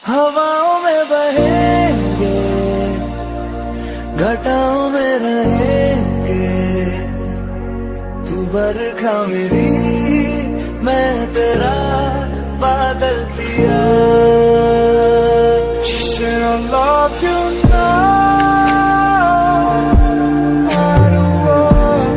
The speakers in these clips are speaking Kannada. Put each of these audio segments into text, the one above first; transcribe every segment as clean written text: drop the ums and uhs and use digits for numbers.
हवाओं में बहेंगे, घटाओं में रहेंगे, तू बरखा मेरी, मैं तेरा बादल पिया। She said I love you now, I don't want.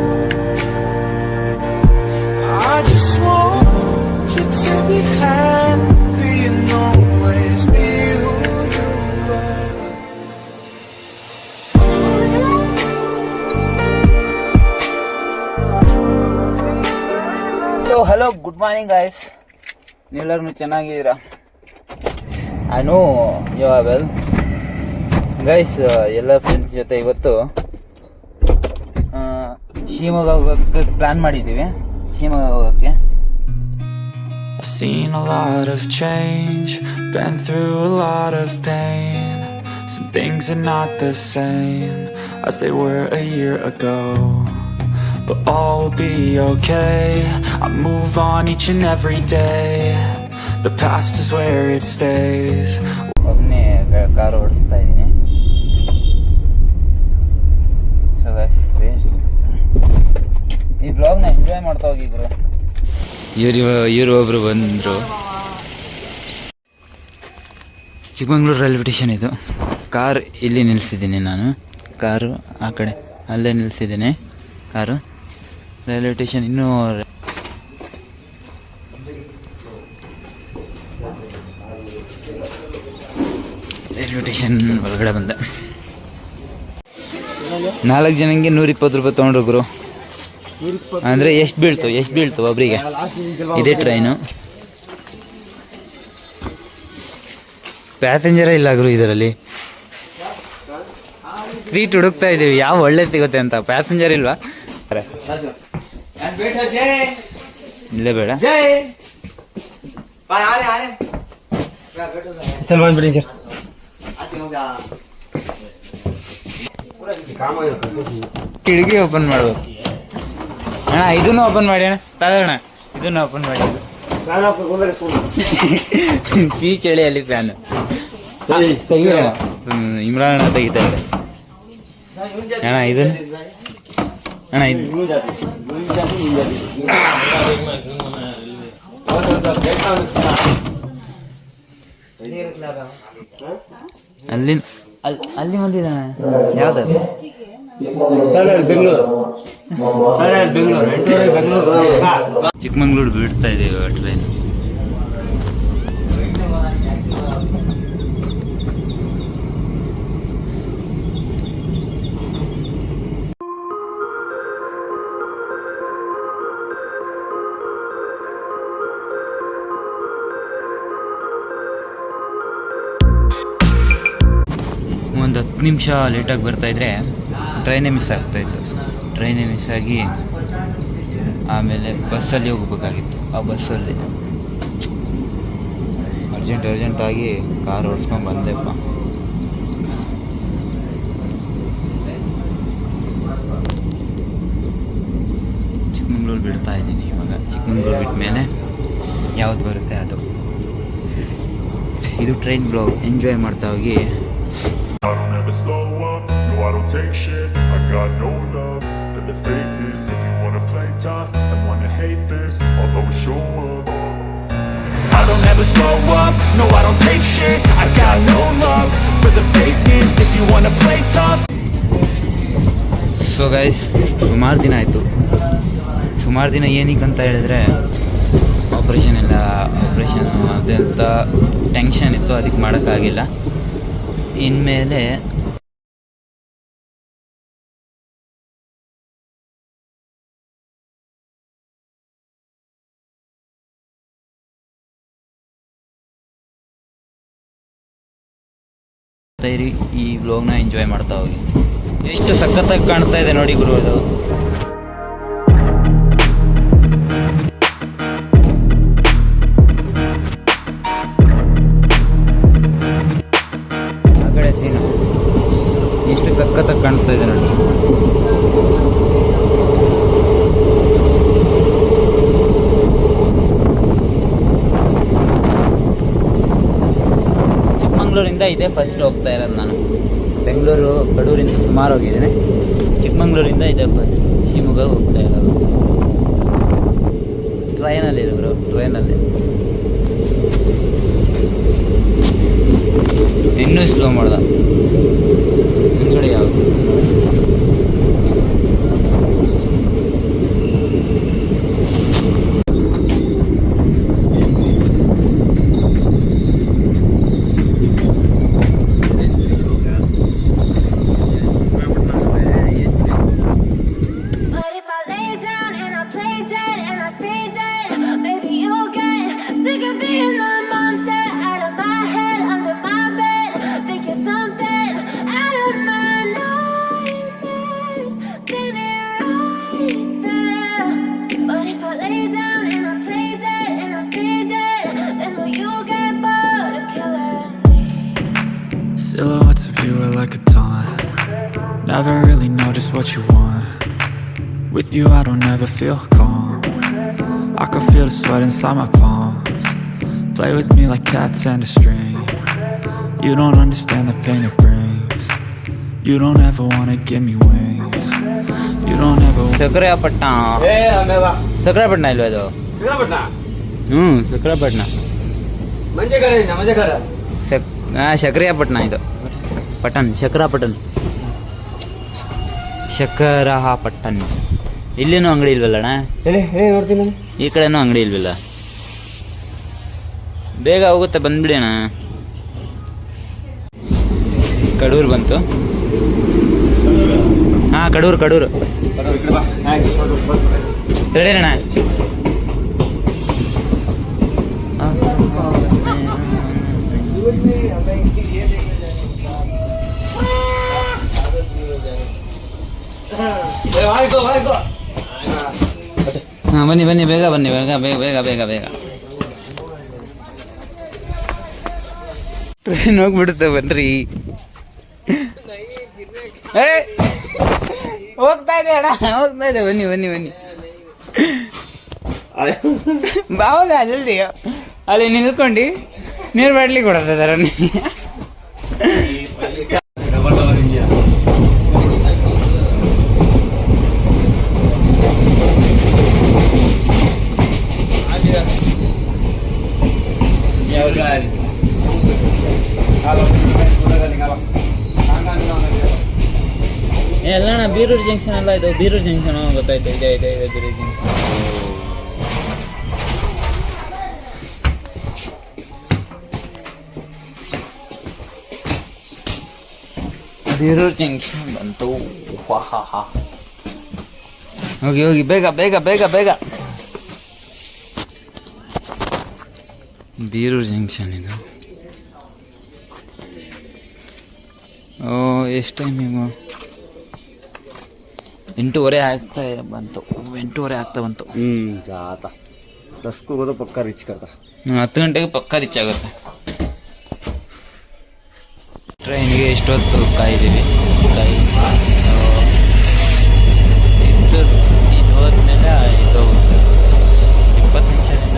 I just want you to be happy and always be who you are. So hello, good morning guys. ನೀವೆಲ್ಲರೂ ಚೆನ್ನಾಗಿದ್ದೀರಾ? I know you are well guys. ಎಲ್ಲ ಫ್ರೆಂಡ್ಸ್ ಜೊತೆ ಇವತ್ತು ಶಿವಮೊಗ್ಗ ಹೋಗೋಕ್ಕೆ ಪ್ಲ್ಯಾನ್ ಮಾಡಿದ್ದೀವಿ. ಶಿವಮೊಗ್ಗ ಹೋಗೋಕ್ಕೆ. I've seen a lot of change, been through a lot of pain. Some things are not the same as they were a year ago, but all will be okay. I move on each and every day. The past is where it stays. ಒಬ್ಬನೇ ಕಾರ್ ಓಡಿಸ್ತಾ ಇದ್ದೀನಿ. ಸೊ ಗೈಸ್, ಈ ವ್ಲಾಗ್ನ ಎಂಜಾಯ್ ಮಾಡ್ತಾ ಹೋಗಿದ್ರು. ಇವರು ಒಬ್ರು ಬಂದರು. ಚಿಕ್ಕಮಂಗ್ಳೂರು ರೈಲ್ವೆ ಸ್ಟೇಷನ್ ಇದು. ಕಾರ್ ಇಲ್ಲಿ ನಿಲ್ಲಿಸಿದ್ದೀನಿ ನಾನು. ಕಾರು ಆ ಕಡೆ ಅಲ್ಲೇ ನಿಲ್ಲಿಸಿದ್ದೀನಿ ಕಾರು. ರೈಲ್ವೆ ಸ್ಟೇಷನ್ ಇನ್ನೂ ರೈಲ್ವೆ ಸ್ಟೇಷನ್ ಒಳಗಡೆ ಬಂದೆ. 4 ಜನಕ್ಕೆ 120 ರೂಪಾಯಿ ತೊಗೊಂಡ್ರು. ಅಂದರೆ ಎಷ್ಟು ಬೀಳ್ತು ಒಬ್ಬರಿಗೆ? ಇದೇ ಟ್ರೈನು. ಪ್ಯಾಸೆಂಜರೇ ಇಲ್ಲ ಗುರು ಇದರಲ್ಲಿ. ಸೀಟ್ ಹುಡುಕ್ತಾ ಇದ್ದೀವಿ, ಯಾವ ಒಳ್ಳೆ ಸಿಗುತ್ತೆ ಅಂತ. ಪ್ಯಾಸೆಂಜರ್ ಇಲ್ವಾ? ಇಲ್ಲೇ ಬೇಡ. ಕಿಟಕಿ ಓಪನ್ ಮಾಡ್ಬೇಕು ಅಣ್ಣ. ಇದನ್ನು ಓಪನ್ ಮಾಡಿ ಅಣ್ಣ. ತಾಗೋಣ, ಇದನ್ನು ಓಪನ್ ಮಾಡಿ. ಚೀ ಚಳಿ ಅಲ್ಲಿ ಫ್ಯಾನ್ ತೆಗಿಯೋಣ. ಇಮ್ರಾನ್ ಅಣ್ಣ ತೆಗಿತಾರೆ ಅಣ್ಣ. ಇದನ್ನು ಅಣ್ಣ ಇದು ಅಲ್ಲಿ ಬಂದಿದ್ದಾನೆ. ಯಾವ್ದು? ಚಿಕ್ಕಮಂಗ್ಳೂರು ಬಿಡ್ತಾ ಇದ್ದೀವಿ ಟ್ರೈನ್. ಒಂದು 10 ನಿಮಿಷ ಲೇಟಾಗಿ ಬರ್ತಾಯಿದ್ರೆ ಟ್ರೈನೇ ಮಿಸ್ ಆಗ್ತಾಯಿತ್ತು. ಟ್ರೈನೇ ಮಿಸ್ ಆಗಿ ಆಮೇಲೆ ಬಸ್ಸಲ್ಲಿ ಹೋಗ್ಬೇಕಾಗಿತ್ತು. ಆ ಬಸ್ಸಲ್ಲಿ ಅರ್ಜೆಂಟಾಗಿ ಕಾರ್ ಓಡಿಸ್ಕೊಂಡು ಬಂದೆಪ್ಪ. ಚಿಕ್ಕಮಂಗ್ಳೂರು ಬಿಡ್ತಾ ಇದ್ದೀನಿ ಇವಾಗ. ಚಿಕ್ಕಮಂಗ್ಳೂರು ಬಿಟ್ಟ ಮೇಲೆ ಯಾವ್ದು ಬರುತ್ತೆ ಅದು. ಇದು ಟ್ರೈನ್ ಬ್ಲಾಗ್. ಎಂಜಾಯ್ ಮಾಡ್ತಾ ಹೋಗಿ. I don't ever slow up, no I don't take shit. I got no love for the fakeness. If you wanna play tough and wanna hate this, I'll always show up. I don't ever slow up, no I don't take shit. I got no love for the fakeness. If you wanna play tough. So guys, ಸುಮಾರು ದಿನ ಏನಕ್ಕಂತ ಹೇಳಿದ್ರೆ ಆಪ್ರೇಷನ್ ಅದಂತ ಟೆನ್ಷನ್ ಇತ್ತು. ಅದಕ್ಕೆ ಮಾಡೋಕ್ಕಾಗಿಲ್ಲ. ಇನ್ಮೇಲೆ ಈ ವ್ಲಾಗ್ನ ಎಂಜಾಯ್ ಮಾಡ್ತಾ ಹೋಗಿ. ಎಷ್ಟು ಸಖತ್ತಾಗಿ ಕಾಣ್ತಾ ಇದೆ ನೋಡಿ ಗುರು. ಅದು ಆ ಕಡೆ ಸೀನು ಎಷ್ಟು ಸಖತ್ತಾಗಿ ಕಾಣ್ತಾ ಇದೆ ನೋಡಿ. ಚಿಕ್ಕಮಂಗ್ಳೂರಿಂದ ಇದೇ ಫಸ್ಟ್ ಹೋಗ್ತಾ ಇರೋದು ನಾನು. ಬೆಂಗಳೂರು ಕಡೂರಿಂದ ಸುಮಾರು ಹೋಗಿದ್ದೀನಿ, ಚಿಕ್ಕಮಂಗ್ಳೂರಿಂದ ಇದೇ ಫಸ್ಟ್ ಶಿವಮೊಗ್ಗ ಹೋಗ್ತಾ ಇರೋದು. ಟ್ರೈನಲ್ಲಿ ಇರೋರು, ಟ್ರೈನಲ್ಲಿ ಇನ್ನೂ ಸ್ಲೋ ಮಾಡ್ದ ಮುಂದ್ಗಡೆ ಯಾವುದು. But if I lay down and I play dead and I stay dead, maybe you'll get sick of being the monster out of my head, under my bed. Think you're something out of my nightmares, standing right there. But if I lay down and I play dead and I stay dead, then will you get bored of killing me? Silhouettes of you are like a taunt. Never really know just what you want. With you I don't ever feel calm. I can feel the sweat inside my palms. Play with me like cats and a string. You don't understand the pain it brings. You don't ever wanna give me wings. You don't ever ಸಕ್ರೆಪಟ್ಟಣ ಸಕ್ರೆಪಟ್ಟಣ ಇಲ್ವಾ ಇದು? ಸಕ್ರೆಪಟ್ಟಣ ಶಕ್ರಿಯಾಪಟ್ಟಣ ಇದು. ಪಟ್ಟಣ್ ಶಕ್ರಾಪಟ್ಟಣ್ ಶಕರಪಟ್ಟಣ್. ಇಲ್ಲೇನೂ ಅಂಗಡಿ ಇಲ್ವಲ್ಲಣ್ಣ? ಈ ಕಡೆನೂ ಅಂಗಡಿ ಇಲ್ವಲ್ಲ? ಬೇಗ ಹೋಗುತ್ತೆ, ಬಂದ್ಬಿಡಿ ಅಣ್ಣ. ಕಡೂರು ಬಂತು. ಹಾಂ ಕಡೂರು ತಡೀರಣ್ಣ. ಹಾಂ ಬನ್ನಿ ಬೇಗ ಬನ್ನಿ, ಬೇಗ ಟ್ರೈನ್ ಹೋಗ್ಬಿಡುತ್ತೆ ಬನ್ರಿ. ಹೋಗ್ತಾ ಇದೆ ಅಣ್ಣ, ಹೋಗ್ತಾ ಇದೆ, ಬನ್ನಿ ಬಾವಾಗ ಜಲ್ದಿ ಅಲ್ಲಿ ನಿಲ್ಕೊಂಡು ನೀರು ಬಾಟ್ಲಿ ಕೊಡ್ತಿದಾರ. ಎಲ್ಲಣ್ಣ ಬೀರೂರು ಜಂಕ್ಷನ್ ಎಲ್ಲ ಇದು. ಬೀರೂರು ಜಂಕ್ಷನ್ ಗೊತ್ತಾಯ್ತು. ಇದೆ ಬೀರೂರು ಜಂಕ್ಷನ್. ಬೀರೂರು ಜಂಕ್ಷನ್ ಬಂತು. ಹೋಗಿ ಬೇಗ. ಬೀರೂರು ಜಂಕ್ಷನ್ ಇದು. ಎಷ್ಟು ಟೈಮಿಂಗು? 8:30 ಆಗ್ತಾ ಬಂತು. 8:30 ಆಗ್ತಾ ಬಂತು. ಜಾತ 10 को तो पक्का रिच करता. 10 ಗಂಟೆಗೆ ಪಕ್ಕ ರೀಚ್ ಆಗುತ್ತೆ. ಟ್ರೈನ್ಗೆ ಎಷ್ಟೊತ್ತು ಕಾಯ್ದೀವಿ. ಇದು ಹೋದ್ಮೇಲೆ ಇದು 20 ನಿಮಿಷದಿಂದ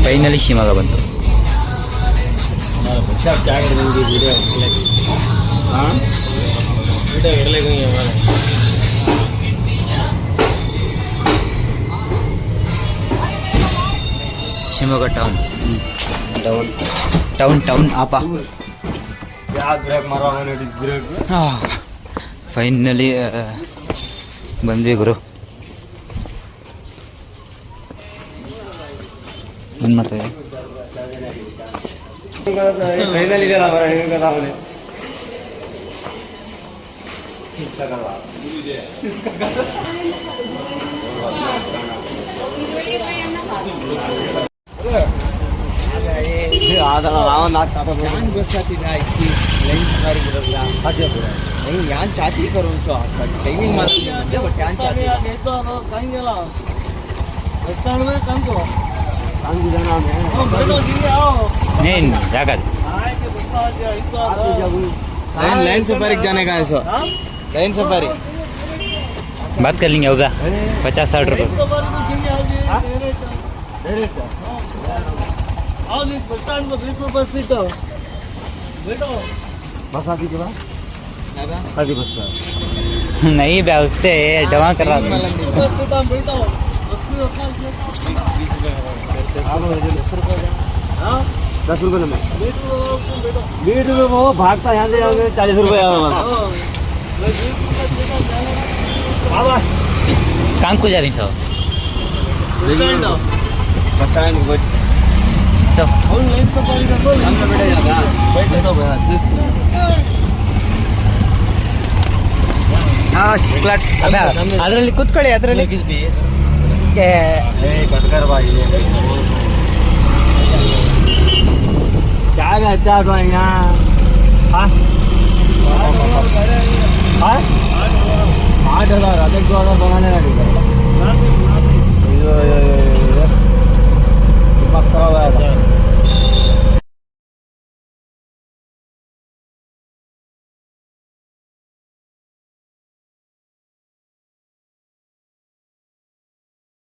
ಫೈನಲಿ ಶಿವಮೊಗ್ಗ ಬಂತು. ಶಿವಮೊಗ್ಗ ಟೌನ್ ಆಪ. ಫೈನಲಿ ಬಂದ್ವಿ ಗುರು. ಏನು ಮಾಡ್ತಾಯಿದೆ? ನಾವು 4 ಲೈನ್ नहीं यहाँ चाहती करो उनसे टाइमिंग मालूम नहीं मुझे बट यहाँ चाहती काम भी जाना है नहीं जाकर लाइन सफारी जाने का है सो लाइन सफारी बात कर लेंगे होगा 50-60 रुपये बस आती के बाद आती बस का नहीं बे उससे जमा कर रहा था 10 रुपये में 20 रुपये वो भागता यहाँ से जाओगे 40 रुपये कहाँ को जा रही था बस स्टैंड सब ಚಿಕ್ಲಾಟ್ ಅದರಲ್ಲಿ ಕೂತ್ಕೊಳ್ಳಿ ಅದರಲ್ಲಿ क्या अच्छा तो यहाँ 8,000 अधिक 2,000 बनाने लगेगा दिमाग खराब है